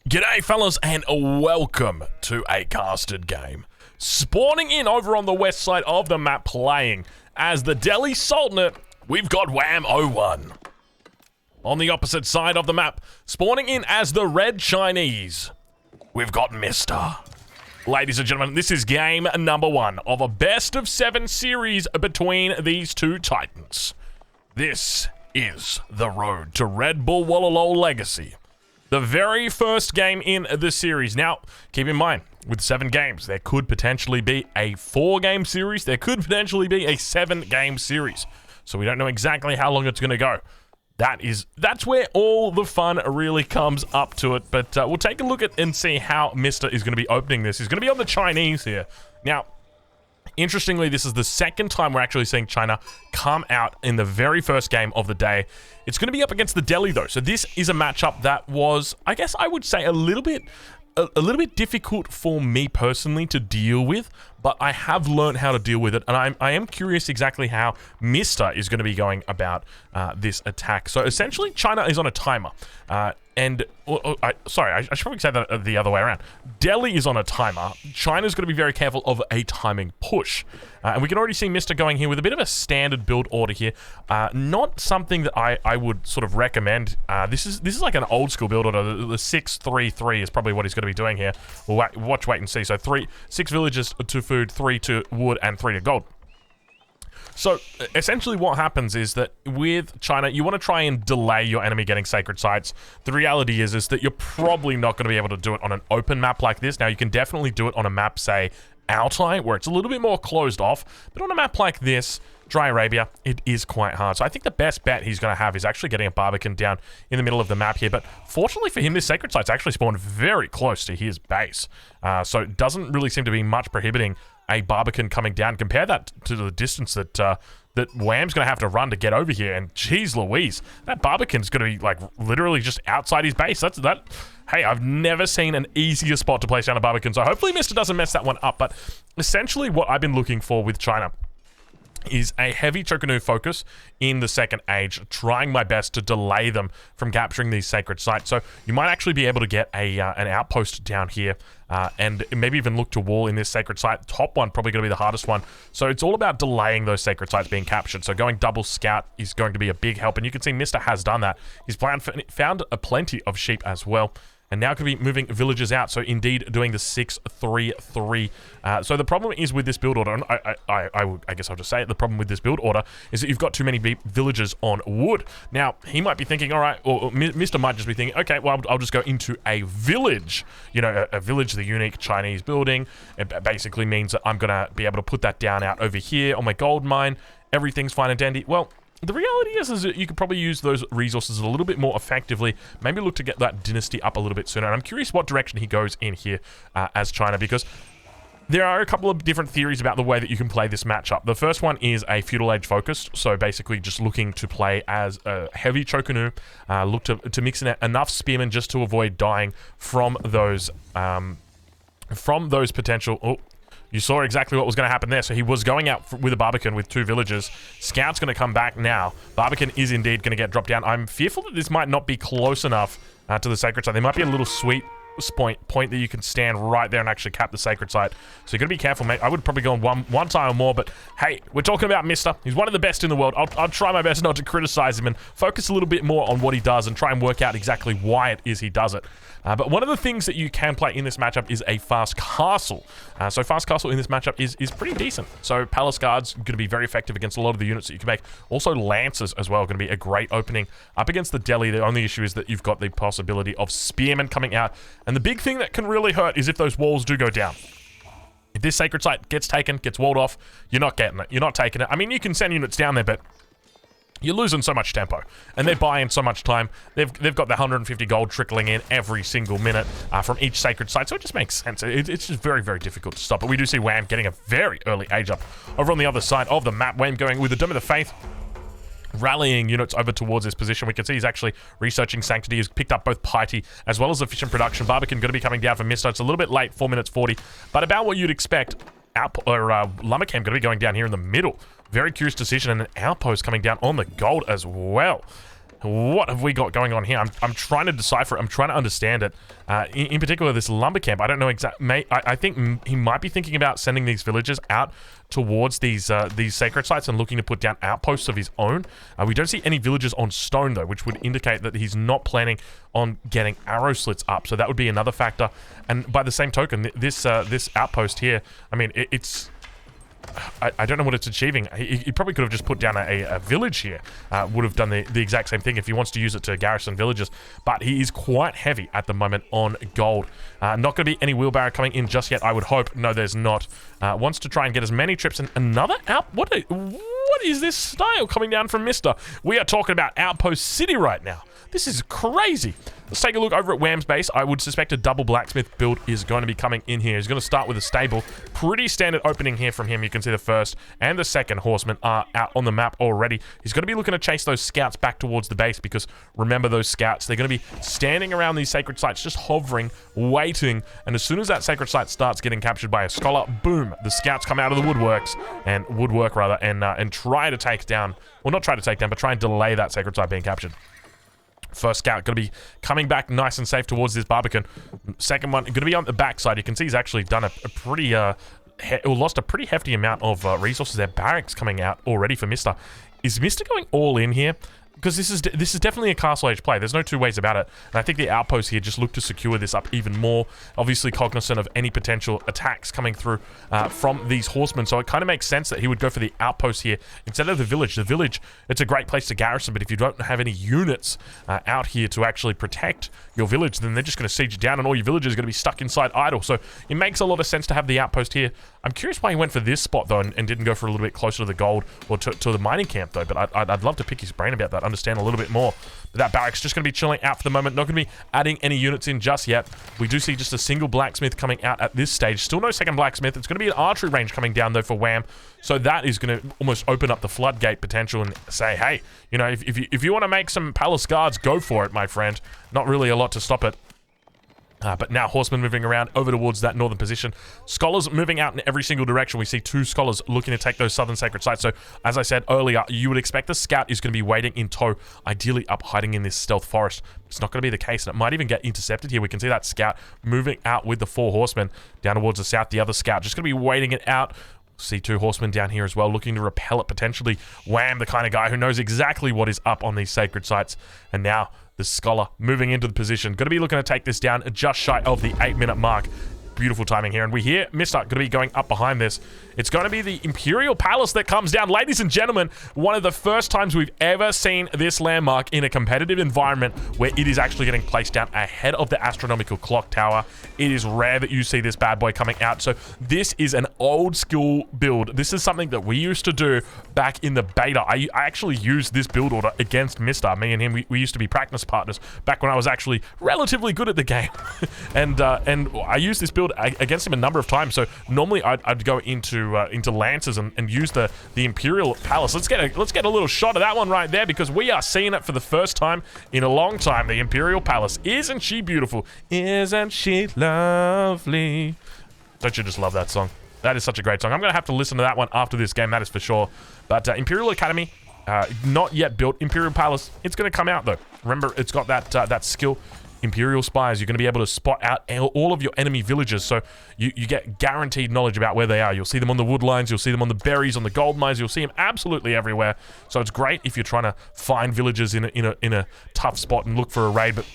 G'day fellas and welcome to a casted game. Spawning in over on the west side of the map playing as the Delhi Sultanate, we've got Wham01. On the opposite side of the map, spawning in as the Red Chinese, we've got Mister. Ladies and gentlemen, this is game number 1 of a best of 7 series between these two titans. This is the road to Red Bull Wololo Legacy. The very first game in the series. Now, keep in mind, with 7 games, there could potentially be a 4-game series. There could potentially be a 7-game series. So we don't know exactly how long it's going to go. That's where all the fun really comes up to it. But we'll take a look at and see how Mister is going to be opening this. He's going to be on the Chinese here. Now, interestingly, this is the second time we're actually seeing China come out in the very first game of the day. It's going to be up against the Delhi, though. So this is a matchup that was, I guess I would say, a little bit difficult for me personally to deal with, but I have learned how to deal with it, and I am curious exactly how Mister is going to be going about this attack. So essentially, China is on a timer, I should probably say that the other way around. Delhi is on a timer. China's going to be very careful of a timing push. And we can already see Mister going here with a bit of a standard build order here. Not something that I would sort of recommend. This is like an old school build order. The 6-3-3 is probably what he's going to be doing here. We'll wait and see. So 6 villages to food, 3 to wood, and 3 to gold. So, essentially what happens is that with China, you want to try and delay your enemy getting sacred sites. The reality is that you're probably not going to be able to do it on an open map like this. Now, you can definitely do it on a map, say, Altai, where it's a little bit more closed off. But on a map like this, Dry Arabia, it is quite hard. So I think the best bet he's going to have is actually getting a Barbican down in the middle of the map here. But fortunately for him, this sacred site's actually spawned very close to his base. So it doesn't really seem to be much prohibiting a Barbican coming down. Compare that to the distance that that Wham's going to have to run to get over here. And geez Louise, that Barbican's going to be like literally just outside his base. Hey, I've never seen an easier spot to place down a Barbican. So hopefully Mister doesn't mess that one up. But essentially what I've been looking for with China is a heavy Chocanu focus in the second age, trying my best to delay them from capturing these sacred sites. So you might actually be able to get an outpost down here and maybe even look to wall in this sacred site. Top one probably going to be the hardest one. So it's all about delaying those sacred sites being captured. So going double scout is going to be a big help. And you can see Mister has done that. He's found plenty of sheep as well. And now could be moving villages out, so indeed doing the 6-3-3. So the problem is with this build order, and I guess I'll just say it, the problem with this build order is that you've got too many villages on wood. Now, he might be thinking, all right, or Mister might just be thinking, okay, well, I'll just go into a village. You know, a village, the unique Chinese building. It basically means that I'm going to be able to put that down out over here on my gold mine. Everything's fine and dandy. Well, the reality is that you could probably use those resources a little bit more effectively. Maybe look to get that dynasty up a little bit sooner. And I'm curious what direction he goes in here as China, because there are a couple of different theories about the way that you can play this matchup. The first one is a feudal age focused, so basically just looking to play as a heavy Chocanu, look to mix in enough spearmen just to avoid dying from those potential. Oh, you saw exactly what was going to happen there. So he was going out with a Barbican with 2 villagers. Scout's going to come back now. Barbican is indeed going to get dropped down. I'm fearful that this might not be close enough to the sacred site. There might be a little sweet point that you can stand right there and actually cap the sacred site. So you got to be careful, mate. I would probably go on one time or more, but hey, we're talking about Mister. He's one of the best in the world. I'll try my best not to criticize him and focus a little bit more on what he does and try and work out exactly why it is he does it. But one of the things that you can play in this matchup is a fast castle. So fast castle in this matchup is pretty decent. So palace guards going to be very effective against a lot of the units that you can make. Also lancers as well, going to be a great opening up against the Delhi. The only issue is that you've got the possibility of spearmen coming out. And the big thing that can really hurt is if those walls do go down. If this sacred site gets taken, gets walled off, you're not getting it. You're not taking it. I mean, you can send units down there, but you're losing so much tempo, and they're buying so much time. They've got the 150 gold trickling in every single minute from each sacred site, so it just makes sense. It's just very, very difficult to stop. But we do see Wham getting a very early age up over on the other side of the map. Wham going with the Dome of the Faith, rallying units over towards this position. We can see he's actually researching Sanctity. He's picked up both Piety as well as Efficient Production. Barbican going to be coming down from Mister. It's a little bit late, 4 minutes 40, but about what you'd expect. Lumbercamp going to be going down here in the middle. Very curious decision, and an outpost coming down on the gold as well. What have we got going on here? I'm trying to decipher it. I'm trying to understand it. In particular, this lumber camp. I don't know exactly. I think he might be thinking about sending these villagers out towards these sacred sites and looking to put down outposts of his own. We don't see any villagers on stone, though, which would indicate that he's not planning on getting arrow slits up. So that would be another factor. And by the same token, this outpost here, I mean, it's... I don't know what it's achieving. He probably could have just put down a village here. Would have done the exact same thing if he wants to use it to garrison villages. But he is quite heavy at the moment on gold. Not going to be any wheelbarrow coming in just yet, I would hope. No, there's not. Wants to try and get as many trips. And another out... What is this style coming down from Mister? We are talking about Outpost City right now. This is crazy. Let's take a look over at Wham's base. I would suspect a double blacksmith build is going to be coming in here. He's going to start with a stable. Pretty standard opening here from him. You can see the first and the second horsemen are out on the map already. He's going to be looking to chase those scouts back towards the base because remember those scouts, they're going to be standing around these sacred sites, just hovering, waiting. And as soon as that sacred site starts getting captured by a scholar, boom, the scouts come out of the woodwork, and try to take down, well, not try to take down, but try and delay that sacred site being captured. First scout going to be coming back nice and safe towards this Barbican. Second one going to be on the backside. You can see he's actually done a pretty lost a pretty hefty amount of resources there. Barracks coming out already for Mister. Is Mister going all in here? Because this is definitely a Castle Age play. There's no two ways about it. And I think the outposts here just look to secure this up even more. Obviously cognizant of any potential attacks coming through from these horsemen. So it kind of makes sense that he would go for the outpost here instead of the village. The village, it's a great place to garrison, but if you don't have any units out here to actually protect your village, then they're just going to siege you down and all your villagers are going to be stuck inside idle. So it makes a lot of sense to have the outpost here. I'm curious why he went for this spot, though, and didn't go for a little bit closer to the gold or to the mining camp, though. But I'd love to pick his brain about that, understand a little bit more. But that barracks just going to be chilling out for the moment. Not going to be adding any units in just yet. We do see just a single blacksmith coming out at this stage. Still no second blacksmith. It's going to be an archery range coming down, though, for Wham. So that is going to almost open up the floodgate potential and say, hey, you know, if you want to make some palace guards, go for it, my friend. Not really a lot to stop it. But now horsemen moving around over towards that northern position. Scholars moving out in every single direction. We see two scholars looking to take those southern sacred sites. So, as I said earlier, you would expect the scout is going to be waiting in tow, ideally up hiding in this stealth forest. It's not going to be the case, and it might even get intercepted here. We can see that scout moving out with the four horsemen down towards the south. The other scout just going to be waiting it out. See two horsemen down here as well, looking to repel it potentially. Wham, the kind of guy who knows exactly what is up on these sacred sites. And now the scholar moving into the position. Going to be looking to take this down just shy of the 8-minute mark. Beautiful timing here. And we hear Mister going to be going up behind this. It's going to be the Imperial Palace that comes down. Ladies and gentlemen, one of the first times we've ever seen this landmark in a competitive environment where it is actually getting placed down ahead of the astronomical clock tower. It is rare that you see this bad boy coming out. So this is an old school build. This is something that we used to do back in the beta. I actually used this build order against Mister. Me and him, we used to be practice partners back when I was actually relatively good at the game. and I used this build against him a number of times. So normally I'd go into lances and use the Imperial Palace. Let's get a little shot of that one right there because we are seeing it for the first time in a long time. The Imperial Palace. Isn't she beautiful? Isn't she lovely? Don't you just love that song? That is such a great song. I'm gonna have to listen to that one after this game, that is for sure. But Imperial Academy, not yet built. Imperial Palace, it's gonna come out though. Remember, it's got that skill. Imperial Spies, you're going to be able to spot out all of your enemy villages, so you get guaranteed knowledge about where they are. You'll see them on the wood lines, you'll see them on the berries, on the gold mines, you'll see them absolutely everywhere. So it's great if you're trying to find villages in a tough spot and look for a raid. But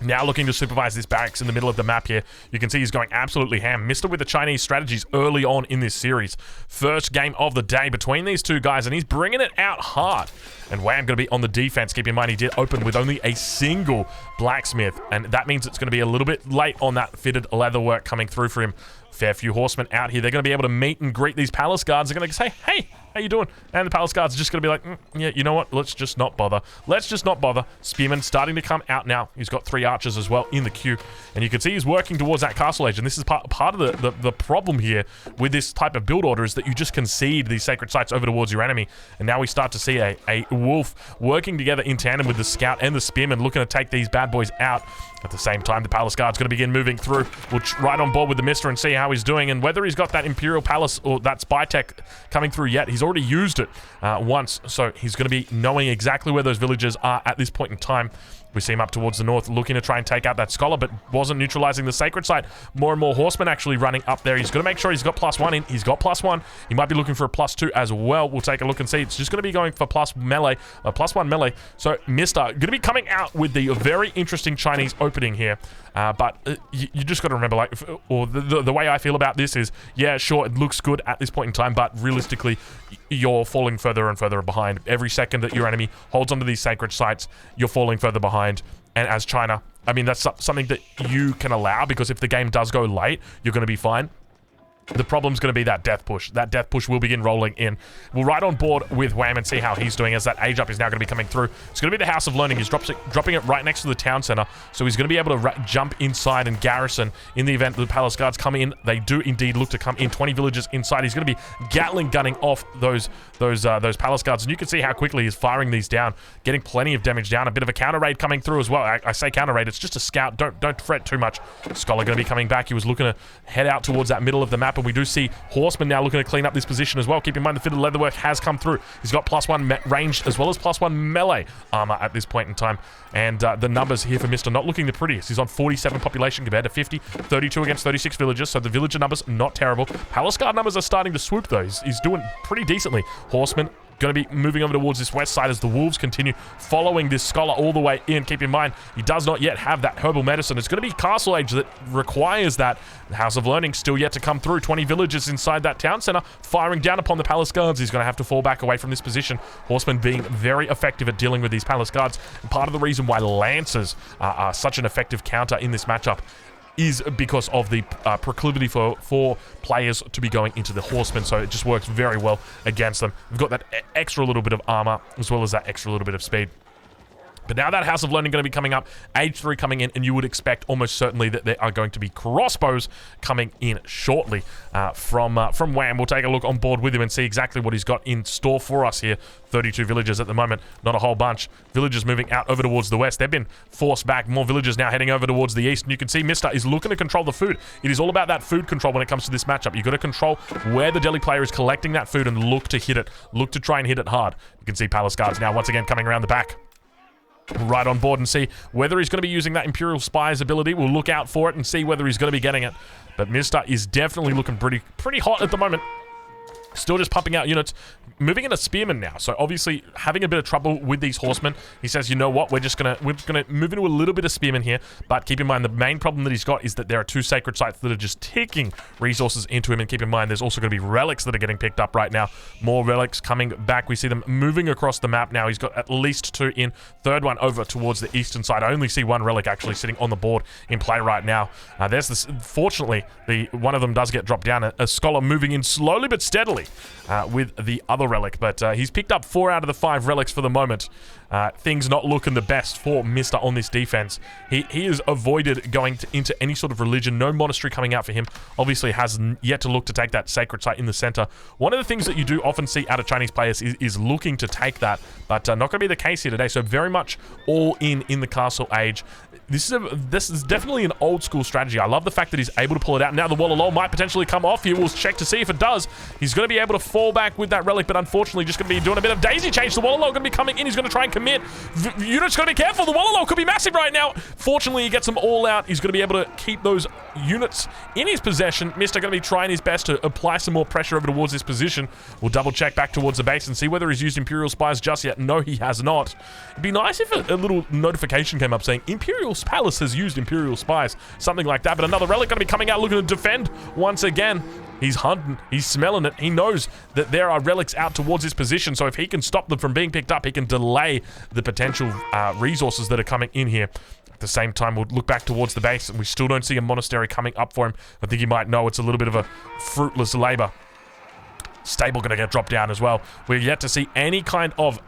now looking to supervise this barracks in the middle of the map here. You can see he's going absolutely ham. Mister with the Chinese strategies early on in this series. First game of the day between these two guys, and he's bringing it out hard. And Wham going to be on the defense. Keep in mind, he did open with only a single blacksmith, and that means it's going to be a little bit late on that fitted leather work coming through for him. Fair few horsemen out here. They're going to be able to meet and greet these palace guards. They're going to say, hey, how you doing? And the palace guards are just going to be like, yeah, you know what? Let's just not bother. Let's just not bother. Spearman starting to come out now. He's got 3 archers as well in the queue. And you can see he's working towards that castle edge. And this is part of the problem here with this type of build order is that you just concede these sacred sites over towards your enemy. And now we start to see a wolf working together in tandem with the scout and the spearman looking to take these bad boys out. At the same time, the palace guard's going to begin moving through. We'll right on board with the Mister and see how he's doing and whether he's got that Imperial Palace or that spy tech coming through yet. He's already used it once, so he's going to be knowing exactly where those villagers are at this point in time. We see him up towards the north, looking to try and take out that scholar, but wasn't neutralizing the sacred site. More and more horsemen actually running up there. He's going to make sure he's got +1 in. He's got +1. He might be looking for a +2 as well. We'll take a look and see. It's just going to be going for +1 melee. So Mister going to be coming out with the very interesting Chinese opening here. But you just got to remember, like, or the way I feel about this is, yeah, sure, it looks good at this point in time, but realistically, you're falling further and further behind. Every second that your enemy holds onto these sacred sites, you're falling further behind. And as China, I mean, that's something that you can allow, because if the game does go late, you're going to be fine. The problem's going to be that death push. That death push will begin rolling in. We'll ride on board with Wham and see how he's doing, as that age up is now going to be coming through. It's going to be the House of Learning. He's dropping it right next to the town center, so he's going to be able to jump inside and garrison in the event that the palace guards come in. They do indeed look to come in. 20 villagers inside. He's going to be Gatling gunning off those palace guards, and you can see how quickly he's firing these down, getting plenty of damage down. A bit of a counter raid coming through as well. I say counter raid. It's just a scout. Don't fret too much. Scholar going to be coming back. He was looking to head out towards that middle of the map, and we do see Horseman now looking to clean up this position as well. Keep in mind the fitted leatherwork has come through. He's got +1 range as well as +1 melee armor at this point in time. And the numbers here for Mister not looking the prettiest. He's on 47 population compared to 50, 32 against 36 villagers. So the villager numbers not terrible. Palace guard numbers are starting to swoop though. He's doing pretty decently. Horseman going to be moving over towards this west side as the wolves continue following this scholar all the way in. Keep in mind, he does not yet have that herbal medicine. It's going to be Castle Age that requires that. The House of Learning still yet to come through. 20 villagers inside that town center firing down upon the palace guards. He's going to have to fall back away from this position. Horsemen being very effective at dealing with these palace guards. And part of the reason why Lancers are such an effective counter in this matchup is because of the proclivity for players to be going into the horsemen, so it just works very well against them. We've got that extra little bit of armor as well as that extra little bit of speed. But now that House of Learning going to be coming up, Age 3 coming in, and you would expect almost certainly that there are going to be crossbows coming in shortly from Wham. We'll take a look on board with him and see exactly what he's got in store for us here. 32 villagers at the moment, not a whole bunch. Villagers moving out over towards the west. They've been forced back. More villagers now heading over towards the east, and you can see Mister is looking to control the food. It is all about that food control when it comes to this matchup. You've got to control where the Delhi player is collecting that food and look to hit it. Look to try and hit it hard. You can see Palace Guards now once again coming around the back. Right on board and see whether he's going to be using that Imperial Spy's ability. We'll look out for it and see whether he's going to be getting it. But Mister is definitely looking pretty hot at the moment. Still just pumping out units. Moving into Spearmen now. So obviously having a bit of trouble with these horsemen. He says, you know what, we're just gonna move into a little bit of Spearmen here. But keep in mind the main problem that he's got is that there are 2 sacred sites that are just ticking resources into him. And keep in mind there's also going to be relics that are getting picked up right now. More relics coming back. We see them moving across the map now. He's got at least 2 in. Third one over towards the eastern side. I only see 1 relic actually sitting on the board in play right now. There's this. Fortunately, one of them does get dropped down. A scholar moving in slowly but steadily with the other relic, but he's picked up 4 out of the 5 relics for the moment. Things not looking the best for Mister on this defense. He has avoided going into any sort of religion. No monastery coming out for him. Obviously has yet to look to take that sacred site in the center. One of the things that you do often see out of Chinese players is looking to take that, but not going to be the case here today. So very much all in the Castle Age. This is definitely an old school strategy. I love the fact that he's able to pull it out. Now the Wallalol might potentially come off here. We'll check to see if it does. He's going to be able to fall back with that relic, but unfortunately just going to be doing a bit of daisy change. The Wallalol going to be coming in. He's going to try and commit. Units got to be careful. The Wallalol could be massive right now. Fortunately, he gets them all out. He's going to be able to keep those units in his possession. Mister going to be trying his best to apply some more pressure over towards this position. We'll double check back towards the base and see whether he's used Imperial Spies just yet. No, he has not. It'd be nice if a little notification came up saying Imperial Palace has used Imperial Spies, something like that. But another relic going to be coming out looking to defend once again. He's hunting, he's smelling it. He knows that there are relics out towards his position, so if he can stop them from being picked up, he can delay the potential resources that are coming in here. At the same time, we'll look back towards the base, and we still don't see a monastery coming up for him. I think you might know it's a little bit of a fruitless labor. Stable going to get dropped down as well. We're yet to see any kind of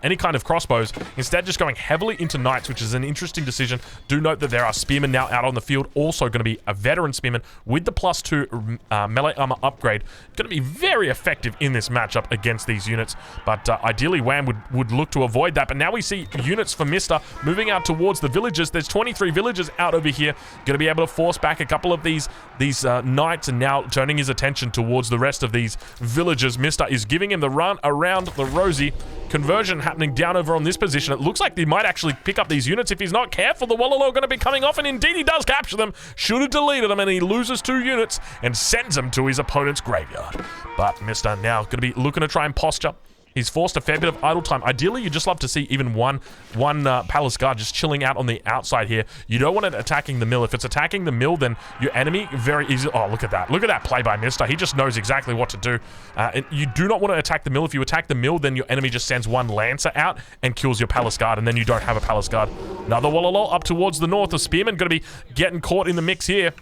any kind of crossbows. Instead, just going heavily into knights, which is an interesting decision. Do note that there are spearmen now out on the field. Also going to be a veteran spearman with the +2 melee armor upgrade. Going to be very effective in this matchup against these units. But ideally, Wham would look to avoid that. But now we see units for Mr. moving out towards the villages. There's 23 villagers out over here. Going to be able to force back a couple of these knights, and now turning his attention towards the rest of these villagers. Mr. is giving him the run around the Rosie. Conversion happening down over on this position. It looks like he might actually pick up these units if he's not careful. The Wololo going to be coming off, and indeed he does capture them. Should have deleted them, and he loses 2 units and sends them to his opponent's graveyard. But Mr. now going to be looking to try and posture. He's forced a fair bit of idle time. Ideally, you'd just love to see even one Palace Guard just chilling out on the outside here. You don't want it attacking the mill. If it's attacking the mill, then your enemy very easily... Oh, look at that. Look at that play by Mr. He just knows exactly what to do. And you do not want to attack the mill. If you attack the mill, then your enemy just sends one Lancer out and kills your Palace Guard, and then you don't have a Palace Guard. Another Wololo up towards the north. The Spearman going to be getting caught in the mix here.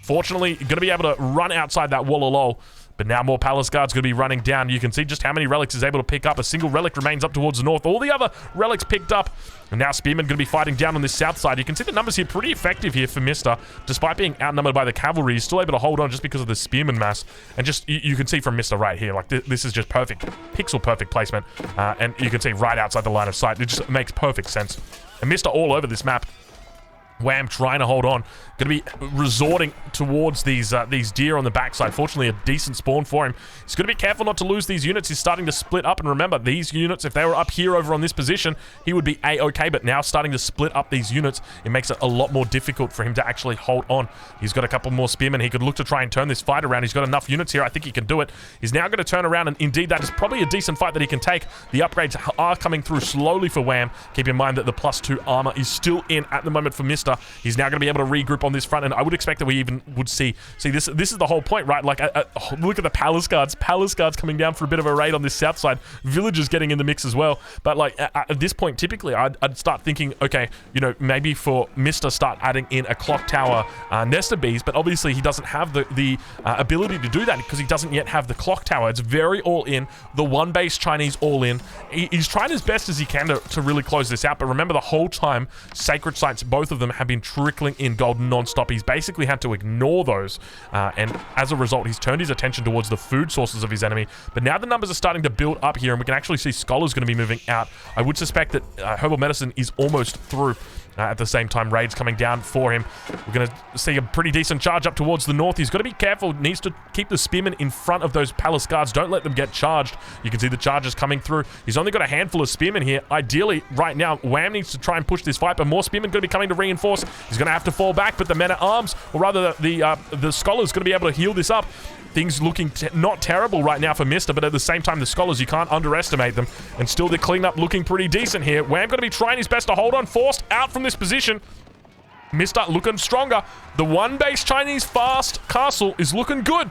Fortunately, going to be able to run outside that Wololo. But now more Palace Guards going to be running down. You can see just how many relics he's able to pick up. A single relic remains up towards the north. All the other relics picked up. And now Spearman going to be fighting down on this south side. You can see the numbers here pretty effective here for Mr. Despite being outnumbered by the cavalry, he's still able to hold on just because of the Spearman mass. And just, you can see from Mr. right here, like this is just perfect, pixel perfect placement. And you can see right outside the line of sight. It just makes perfect sense. And Mr. all over this map. Wham trying to hold on. Going to be resorting towards these deer on the backside. Fortunately, a decent spawn for him. He's going to be careful not to lose these units. He's starting to split up. And remember, these units, if they were up here over on this position, he would be A-okay. But now starting to split up these units, it makes it a lot more difficult for him to actually hold on. He's got a couple more spearmen. He could look to try and turn this fight around. He's got enough units here. I think he can do it. He's now going to turn around. And indeed, that is probably a decent fight that he can take. The upgrades are coming through slowly for Wham. Keep in mind that the +2 armor is still in at the moment for Mr. He's now going to be able to regroup on this front, and I would expect that we even would see this is the whole point, right? Like, look at the Palace Guards coming down for a bit of a raid on this south side. Villagers getting in the mix as well. But like at this point, typically I'd start thinking, okay, you know, maybe for Mr. start adding in a clock tower nest of bees, but obviously he doesn't have the ability to do that because he doesn't yet have the clock tower. It's very all in, the one base Chinese all in. He's trying as best as he can to really close this out, but remember the whole time sacred sites, both of them have been trickling in golden non-stop. He's basically had to ignore those, and as a result, he's turned his attention towards the food sources of his enemy. But now the numbers are starting to build up here, and we can actually see Scholars going to be moving out. I would suspect that Herbal Medicine is almost through. At the same time, raids coming down for him. We're going to see a pretty decent charge up towards the north. He's got to be careful. Needs to keep the Spearmen in front of those Palace Guards. Don't let them get charged. You can see the charges coming through. He's only got a handful of Spearmen here. Ideally, right now, Wham needs to try and push this fight, but more Spearmen going to be coming to reinforce. He's going to have to fall back, but the Men-at-Arms, or rather the Scholars, going to be able to heal this up. Things looking not terrible right now for Mr., but at the same time, the Scholars, you can't underestimate them. And still, the cleanup looking pretty decent here. Wham going to be trying his best to hold on, forced out from this position. Mr. looking stronger. The one base Chinese fast castle is looking good.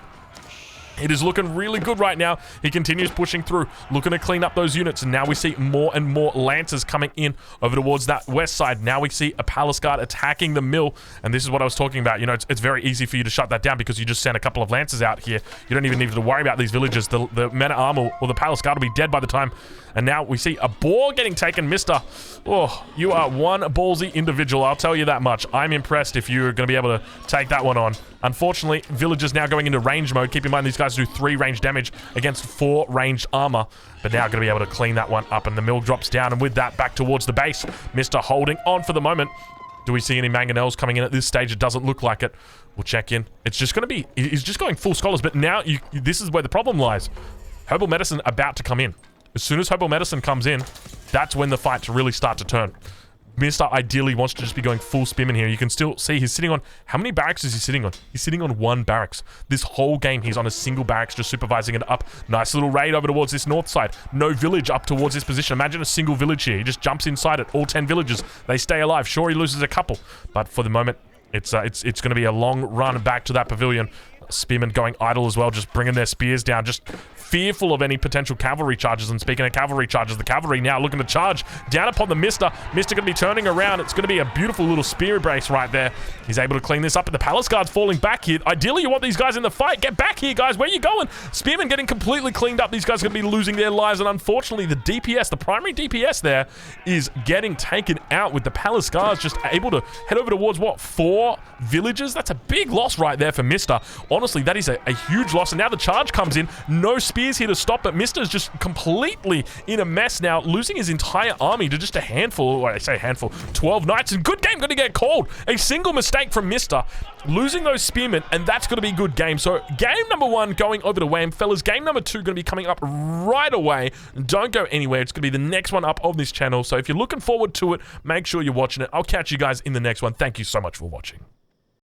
It is looking really good right now. He continues pushing through, looking to clean up those units. And now we see more and more Lancers coming in over towards that west side. Now we see a Palace Guard attacking the mill. And this is what I was talking about. You know, it's very easy for you to shut that down because you just send a couple of Lancers out here. You don't even need to worry about these villages. The Men-at-Arms or the Palace Guard will be dead by the time. And now we see a boar getting taken. Mr. Oh, you are one ballsy individual. I'll tell you that much. I'm impressed if you're going to be able to take that one on. Unfortunately, villagers now going into range mode. Keep in mind, these guys do 3 range damage against 4 ranged armor. But now going to be able to clean that one up. And the mill drops down. And with that, back towards the base. Mr. holding on for the moment. Do we see any mangonels coming in at this stage? It doesn't look like it. We'll check in. It's just going to be... He's just going full Scholars. But now, this is where the problem lies. Herbal Medicine about to come in. As soon as Herbal Medicine comes in, that's when the fights really start to turn. Mr. ideally wants to just be going full Spearman here. You can still see he's sitting on... How many barracks is he sitting on? He's sitting on 1 barracks. This whole game, he's on a single barracks, just supervising it up. Nice little raid over towards this north side. No village up towards this position. Imagine a single village here. He just jumps inside it. All 10 villages. They stay alive. Sure, he loses a couple. But for the moment, it's going to be a long run back to that pavilion. Spearmen going idle as well, just bringing their spears down, just fearful of any potential cavalry charges. And speaking of cavalry charges, the cavalry now looking to charge down upon the Mister. Mister going to be turning around. It's going to be a beautiful little spear brace right there. He's able to clean this up, but the Palace Guard's falling back here. Ideally, you want these guys in the fight. Get back here, guys. Where are you going? Spearmen getting completely cleaned up. These guys are going to be losing their lives, and unfortunately, the DPS, the primary DPS there, is getting taken out with the Palace Guards just able to head over towards, what, 4 villages? That's a big loss right there for Mister. Honestly, that is a huge loss, and now the charge comes in. No spears here to stop, but Mister's just completely in a mess now, losing his entire army to just a handful, or I say handful, 12 knights, and good game going to get called. A single mistake from Mister, losing those spearmen, and that's going to be good game. So game number 1 going over to Wham. Fellas, game number 2 going to be coming up right away. Don't go anywhere. It's going to be the next one up on this channel. So if you're looking forward to it, make sure you're watching it. I'll catch you guys in the next one. Thank you so much for watching.